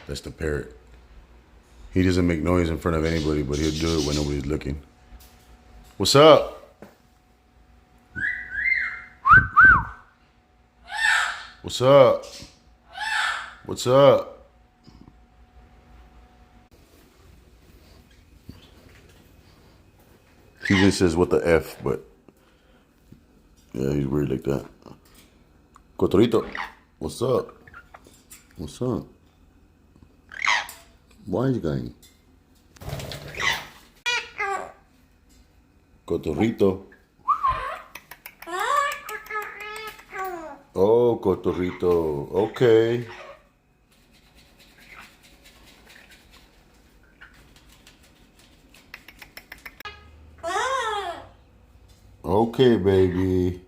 That's the parrot. He doesn't make noise in front of anybody, but he'll do it when nobody's looking. What's up? What's up? What's up? He just says what the F, but yeah, he's weird like that. Cotorrito, what's up? What's up? Why is he going? Cotorrito. Oh, Cotorrito. Okay. Okay, baby.